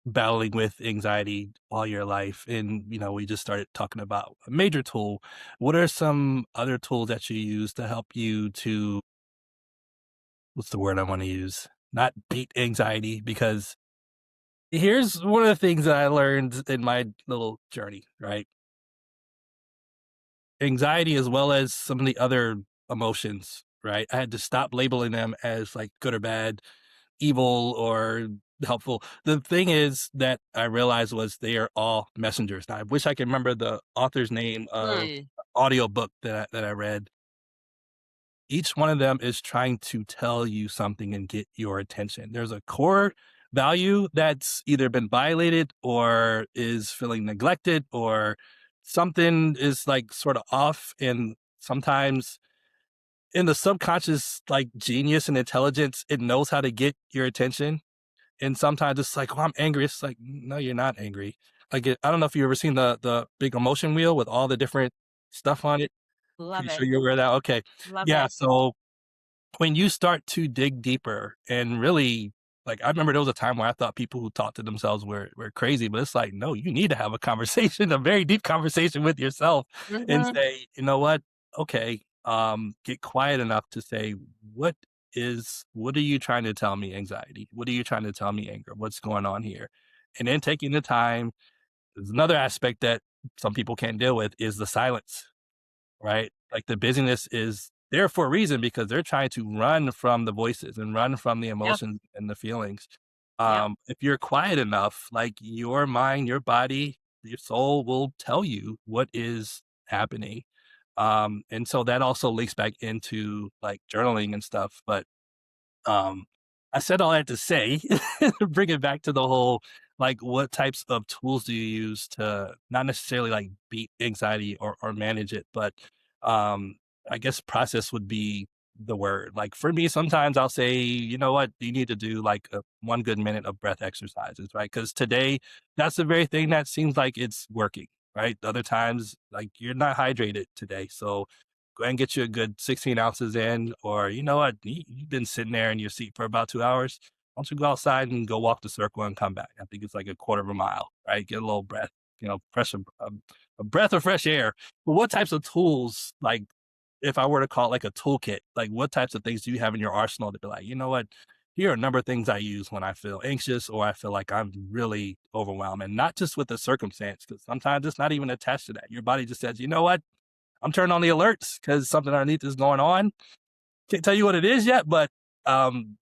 battling with anxiety all your life, and we just started talking about a major tool, what are some other tools that you use to help you to, what's the word I want to use? Not beat anxiety, because here's one of the things that I learned in my little journey, right? Anxiety, as well as some of the other emotions, right? I had to stop labeling them as like good or bad, evil or helpful. The thing is that I realized was they are all messengers. Now, I wish I could remember the author's name of Mm. audiobook that I read. Each one of them is trying to tell you something and get your attention. There's a core value that's either been violated or is feeling neglected, or something is like sort of off. And sometimes in the subconscious, like genius and intelligence, it knows how to get your attention. And sometimes it's like, "Oh, I'm angry." It's like, "No, you're not angry." Like, I don't know if you've ever seen the big emotion wheel with all the different stuff on it. Love Pretty it. sure you're aware of that. Okay. Love Yeah, it. so when you start to dig deeper and really, like, I remember there was a time where I thought people who talk to themselves were crazy, but it's like, no, you need to have a conversation, a very deep conversation with yourself, and Mhm. say, "You know what? Okay." Get quiet enough to say, what are you trying to tell me, anxiety? What are you trying to tell me, anger? What's going on here? And then taking the time. There's another aspect that some people can't deal with is the silence, right? Like, the busyness is there for a reason, because they're trying to run from the voices and run from the Yep. emotions and the feelings. Yep. If you're quiet enough, like, your mind, your body, your soul will tell you what is happening. And so that also links back into like journaling and stuff. But um, I said all that to say, bring it back to the whole, like, what types of tools do you use to not necessarily like beat anxiety or manage it, but um, I guess process would be the word. Like, for me, sometimes I'll say, you know what, you need to do like 1 good minute of breath exercises, right? Because today, that's the very thing that seems like it's working, right? Other times, like, you're not hydrated today, so go ahead and get you a good 16 ounces in. Or, you know what, you've been sitting there in your seat for about 2 hours. Why don't you go outside and go walk the circle and come back? I think it's like a quarter of a mile, right? Get a little breath, fresh, a breath of fresh air. But what types of tools, like, if I were to call it like a toolkit, like, what types of things do you have in your arsenal to be like, you know what, here are a number of things I use when I feel anxious or I feel like I'm really overwhelmed, and not just with the circumstance, because sometimes it's not even attached to that. Your body just says, you know what, I'm turning on the alerts because something underneath is going on. Can't tell you what it is yet, but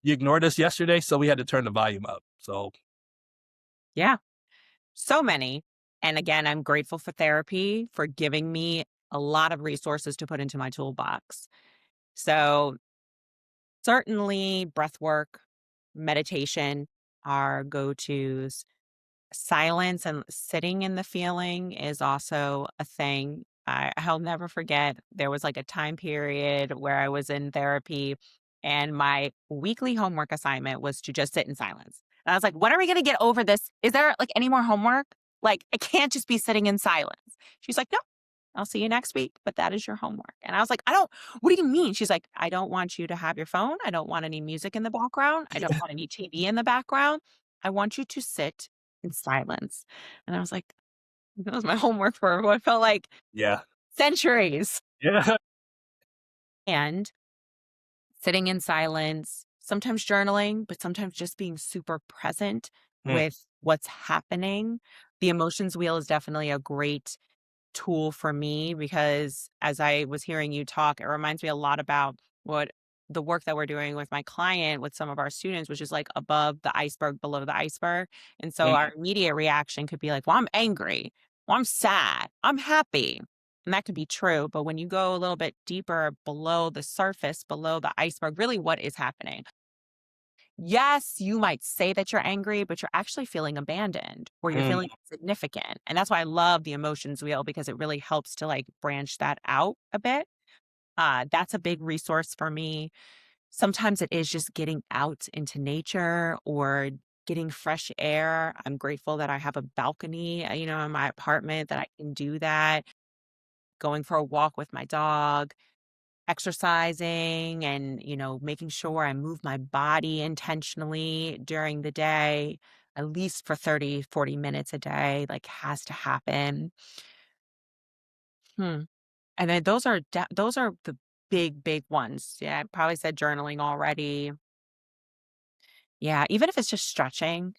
you ignored us yesterday, so we had to turn the volume up. So Yeah. So many. And again, I'm grateful for therapy for giving me a lot of resources to put into my toolbox. So certainly breath work, meditation are go-tos. Silence and sitting in the feeling is also a thing. I'll never forget, there was like a time period where I was in therapy and my weekly homework assignment was to just sit in silence. And I was like, when are we going to get over this? Is there like any more homework? Like, I can't just be sitting in silence. She's like, no, I'll see you next week, but that is your homework. And I was like, what do you mean? She's like, I don't want you to have your phone. I don't want any music in the background. I don't want any TV in the background. I want you to sit in silence. And I was like, that was my homework for what felt like yeah, centuries. Yeah. And sitting in silence, sometimes journaling, but sometimes just being super present Mm, with what's happening. The emotions wheel is definitely a great tool for me because as I was hearing you talk, it reminds me a lot about what the work that we're doing with my client, with some of our students, which is like above the iceberg, below the iceberg. And so mm. our immediate reaction could be like, well, I'm angry, well, I'm sad, I'm happy. And that could be true. But when you go a little bit deeper below the surface, below the iceberg, really what is happening? Yes, you might say that you're angry, but you're actually feeling abandoned or you're Mm. feeling insignificant. And that's why I love the emotions wheel because it really helps to like branch that out a bit. That's a big resource for me. Sometimes it is just getting out into nature or getting fresh air. I'm grateful that I have a balcony, in my apartment that I can do that. Going for a walk with my dog, exercising and, making sure I move my body intentionally during the day, at least for 30, 40 minutes a day, like has to happen. Hmm. And then those are the big, big ones. Yeah, I probably said journaling already. Yeah, even if it's just stretching,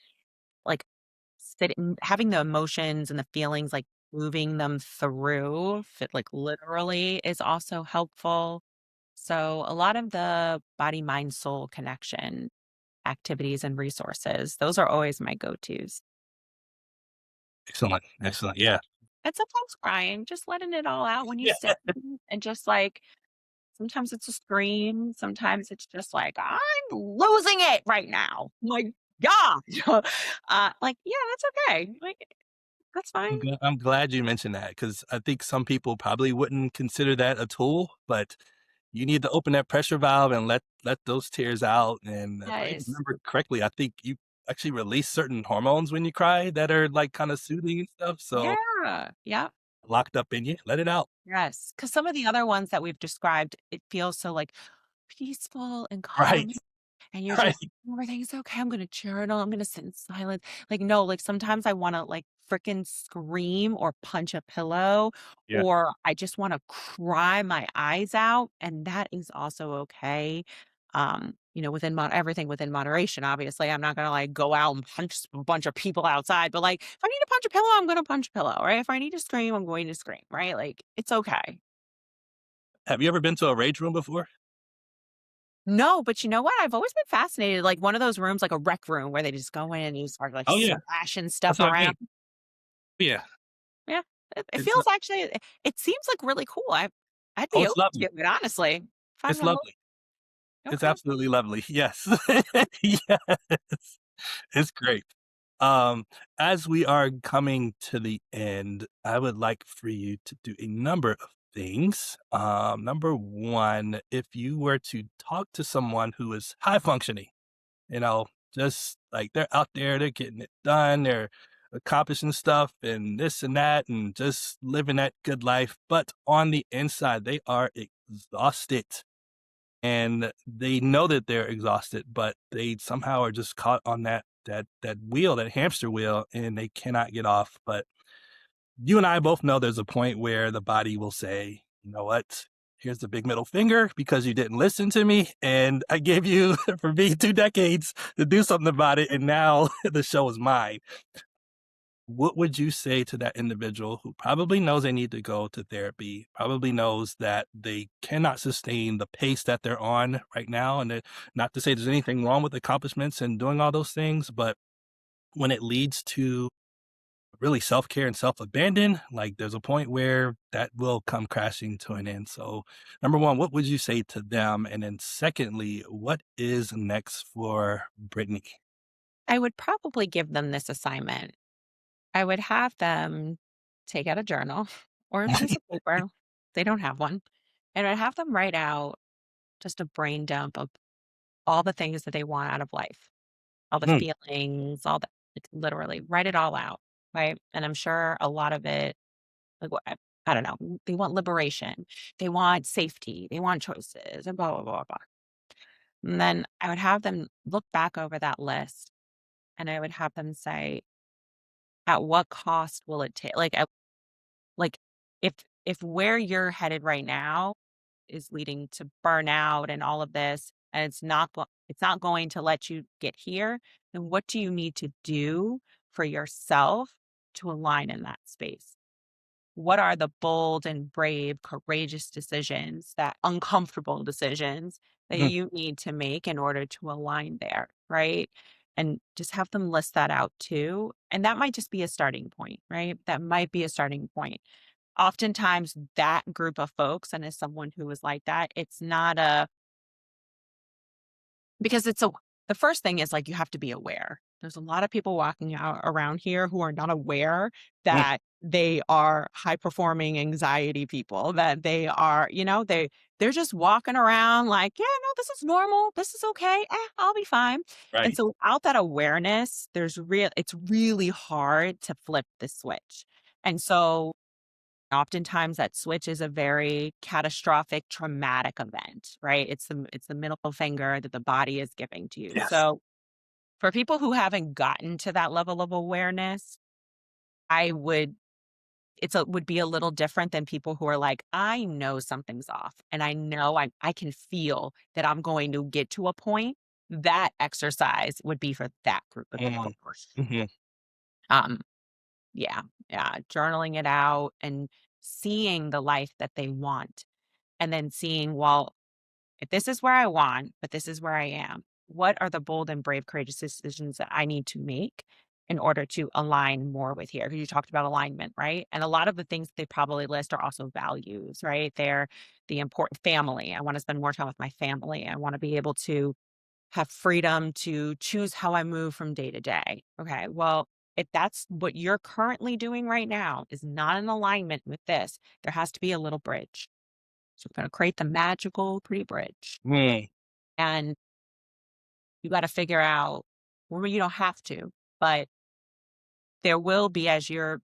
like having the emotions and the feelings, like moving them through, fit like literally is also helpful. So a lot of the body, mind, soul connection activities and resources, those are always my go-tos. Excellent. Excellent. Yeah. And sometimes crying, just letting it all out when you Yeah. sit and just like sometimes it's a scream, sometimes it's just like, I'm losing it right now. My God. Like, yeah, that's okay. Like, that's fine. I'm glad you mentioned that because I think some people probably wouldn't consider that a tool, but you need to open that pressure valve and let those tears out. And if I Yes. remember correctly, I think you actually release certain hormones when you cry that are like kind of soothing and stuff. So Yeah. Yeah. locked up in you, let it out. Yes. Because some of the other ones that we've described, it feels so like peaceful and Right. calm. And you're Right. just, everything's okay. I'm gonna journal. I'm gonna sit in silence. Like, no, like sometimes I want to like freaking scream or punch a pillow, Yeah. or I just want to cry my eyes out. And that is also okay. Within everything within moderation, obviously. I'm not gonna like go out and punch a bunch of people outside, but like if I need to punch a pillow, I'm gonna punch a pillow, right? If I need to scream, I'm going to scream, right? Like it's okay. Have you ever been to a rage room before? No, but you know what? I've always been fascinated, like, one of those rooms, like a rec room where they just go in and you start, like, Oh yeah. slashing That's stuff what I around. mean. Yeah. Yeah, it It's feels actually it seems, like, really cool. I'd oh, be it's open lovely. to it, honestly. If I'm It's the whole lovely. It's okay. absolutely lovely. Yes. Yes. It's great. Um, as we are coming to the end, I would like for you to do a number of things. Number one, if you were to talk to someone who is high functioning, you know, just like they're out there, they're getting it done, they're accomplishing stuff and this and that, and just living that good life. But on the inside, they are exhausted and they know that they're exhausted, but they somehow are just caught on that wheel, that hamster wheel, and they cannot get off. But you and I both know there's a point where the body will say, you know what? Here's the big middle finger because you didn't listen to me. And I gave you, for me, 2 decades to do something about it. And now the show is mine. What would you say to that individual who probably knows they need to go to therapy, probably knows that they cannot sustain the pace that they're on right now? And not to say there's anything wrong with accomplishments and doing all those things, but when it leads to really self-care and self-abandon, like there's a point where that will come crashing to an end. So number one, what would you say to them? And then secondly, what is next for Brittany? I would probably give them this assignment. I would have them take out a journal or a piece of paper. They don't have one. And I'd have them write out just a brain dump of all the things that they want out of life, all the Mm, feelings, all that, like, literally write it all out, right? And I'm sure a lot of it, like, what I don't know, they want liberation, they want safety, they want choices, and blah, blah, blah, blah. And then I would have them look back over that list and I would have them say, at what cost will it take? Like, if if where you're headed right now is leading to burnout and all of this, and it's not going to let you get here, then what do you need to do for yourself to align in that space? What are the bold and brave, courageous decisions, that uncomfortable decisions that Mhm. you need to make in order to align there, right? And just have them list that out too. And that might just be a starting point, right? That might be a starting point. Oftentimes, that group of folks, and as someone who is like that, it's not a because it's a the first thing is like you have to be aware. There's a lot of people walking out around here who are not aware Mm. that they are high performing anxiety people, that they are, they're just walking around like, yeah, no, this is normal. This is okay. I'll be fine. And Right. so without that awareness, it's really hard to flip the switch. And so oftentimes that switch is a very catastrophic, traumatic event, right? It's the middle finger that the body is giving to you. Yes. So for people who haven't gotten to that level of awareness, I would would be a little different than people who are like, I know something's off and I know I can feel that I'm going to get to a point. That exercise would be for that group of Mm. people. Mhm. Um, yeah, yeah, journaling it out and seeing the life that they want. And then seeing, well, if this is where I want, but this is where I am, what are the bold and brave, courageous decisions that I need to make in order to align more with here? Because you talked about alignment, right? And a lot of the things they probably list are also values, right? They're the important family. I want to spend more time with my family. I want to be able to have freedom to choose how I move from day to day. Okay. Well, if that's what you're currently doing right now is not in alignment with this, there has to be a little bridge. So we're going to create the magical pretty bridge. Mm. And you got to figure out well, you don't have to, but there will be as you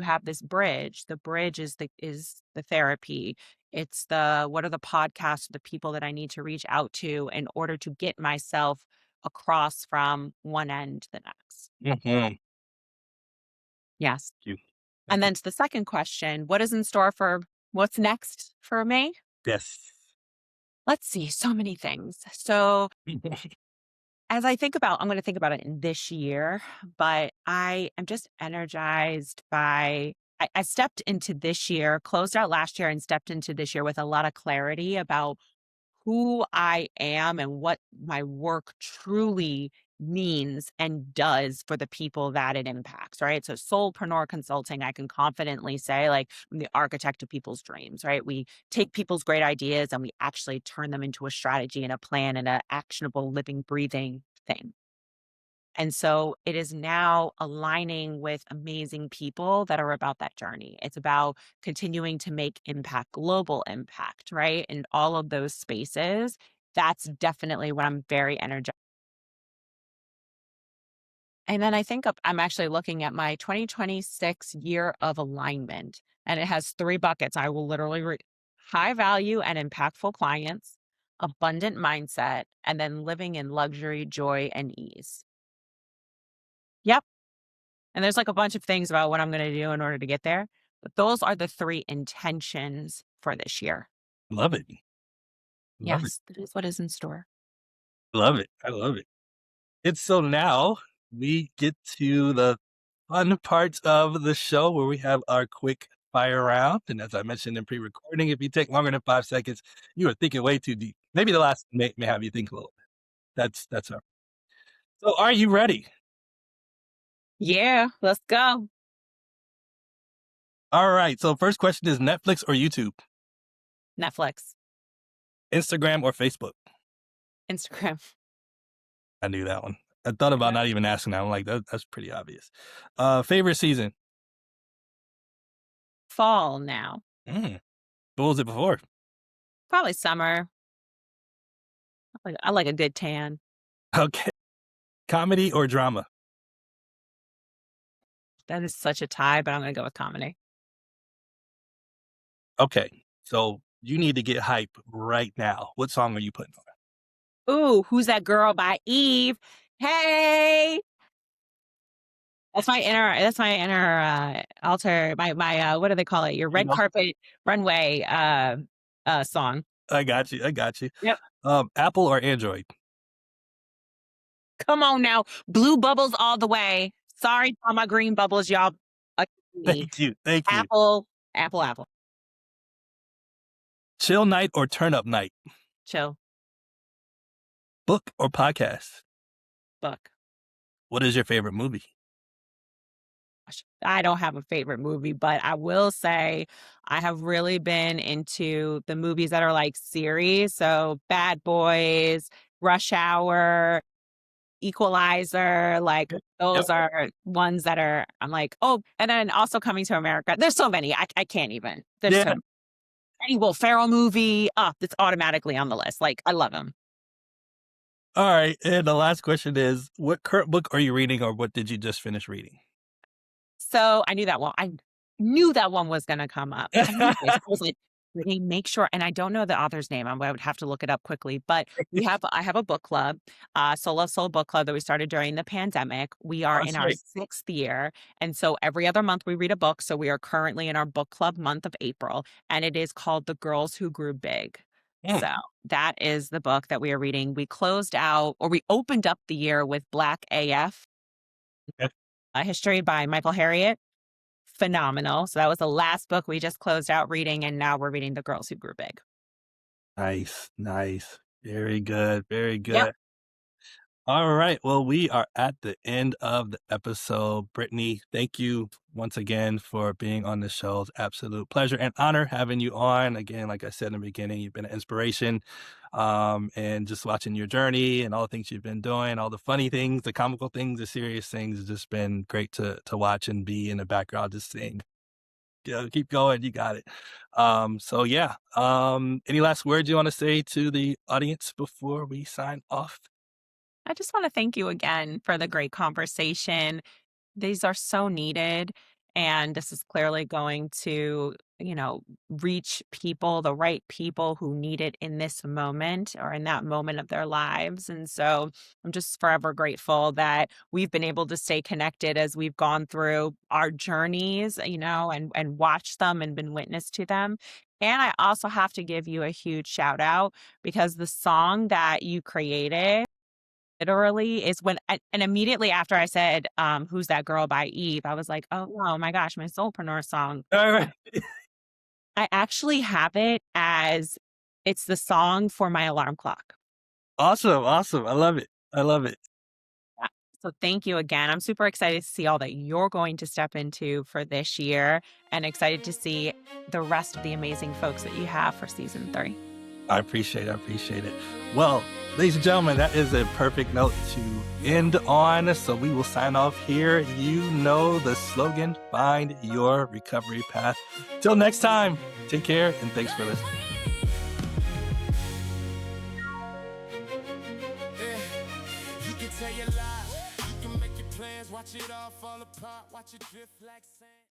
have this bridge, the bridge is the therapy. It's the what are the podcasts, the people that I need to reach out to in order to get myself across from one end to the next. Mhm. Yes. You. And Thank you. then to the second question, what is in store for what's next for me? Yes. Let's see, so many things. So as I'm going to think about it in this year, but I am just energized by, I stepped into this year, closed out last year and stepped into this year with a lot of clarity about who I am and what my work truly means and does for the people that it impacts, right? So Soulpreneur Consulting, I can confidently say like I'm the architect of people's dreams, right? We take people's great ideas and we actually turn them into a strategy and a plan and an actionable living, breathing thing. And so it is now aligning with amazing people that are about that journey. It's about continuing to make impact, global impact, right? In all of those spaces. That's definitely what I'm very energized. And then I'm actually looking at my 2026 year of alignment, and it has three buckets. I will literally read high value and impactful clients, abundant mindset, and then living in luxury, joy, and ease. Yep. And there's like a bunch of things about what I'm going to do in order to get there. But those are the three intentions for this year. Love it. Love it. Yes, that is what is in store. Love it. I love it. And so now we get to the fun parts of the show where we have our quick fire round. And as I mentioned in pre-recording, if you take longer than 5 seconds, you are thinking way too deep. Maybe the last may have you think a little bit. That's all. So are you ready? Yeah, let's go. All right. So first question is Netflix or YouTube? Netflix, Instagram or Facebook? Instagram. I knew that one. I thought about Yeah. not even asking that. I'm like, that's pretty obvious. Favorite season? Fall now. Mm. What was it before? Probably summer. I like a good tan. Okay. Comedy or drama? That is such a tie, but I'm going to go with comedy. Okay. So you need to get hype right now. What song are you putting on? Ooh, Who's That Girl by Eve. Hey. That's my inner alter. My what do they call it? Your You red know, carpet runway song. I got you. I got you. Yep. Apple or Android? Come on now, blue bubbles all the way. Sorry to all my green bubbles, y'all. Me. Thank you. Thank you. Apple, apple, apple. Chill night or turn up night? Chill. Book or podcast? Book. What is your favorite movie? I don't have a favorite movie, but I will say I have really been into the movies that are like series. So Bad Boys, Rush Hour, Equalizer, like Yep. those Yep. are ones that are, I'm like, oh, and then also Coming to America. There's so many. I can't even. There's Yeah. so any Will Ferrell movie. It's automatically on the list. Like I love him. All right. And the last question is, what current book are you reading, or what did you just finish reading? So I knew that one. I knew that one was going to come up. I knew this. I was like, Brittany, make sure. And I don't know the author's name. I would have to look it up quickly. But I have a book club, Soul of Soul book club that we started during the pandemic. We are in our Great. 6th year, and so every other month we read a book. So we are currently in our book club month of April, and it is called The Girls Who Grew Big. Mm. So that is the book that we are reading. We closed out, or we opened up the year with Black AF. Okay. A History by Michael Harriot. Phenomenal. So that was the last book we just closed out reading, and now we're reading The Girls Who Grew Big. Nice. Nice. Very good. Very Yep. good. All right. Well, we are at the end of the episode. Brittany, thank you once again for being on the show. It's absolute pleasure and honor having you on. Again, like I said in the beginning, you've been an inspiration. And just watching your journey and all the things you've been doing, all the funny things, the comical things, the serious things, it's just been great to watch and be in the background just saying, keep going, you got it. So yeah. Any last words you want to say to the audience before we sign off? I just want to thank you again for the great conversation. These are so needed. And this is clearly going to, reach people, the right people who need it in this moment or in that moment of their lives. And so I'm just forever grateful that we've been able to stay connected as we've gone through our journeys, and watched them and been witness to them. And I also have to give you a huge shout out because the song that you created literally is and immediately after I said, "Who's That Girl" by Eve, I was like, oh my gosh, my Soulpreneur song. All right. I actually have it as it's the song for my alarm clock. Awesome. Awesome. I love it. I love it. Yeah. So thank you again. I'm super excited to see all that you're going to step into for this year and excited to see the rest of the amazing folks that you have for season 3. I appreciate it. I appreciate it. Well, ladies and gentlemen, that is a perfect note to end on. So we will sign off here. You know the slogan, find your recovery path. Till next time, take care and thanks for listening. You can tell your lies, you can make your plans, watch it all fall apart, watch it drift like sand.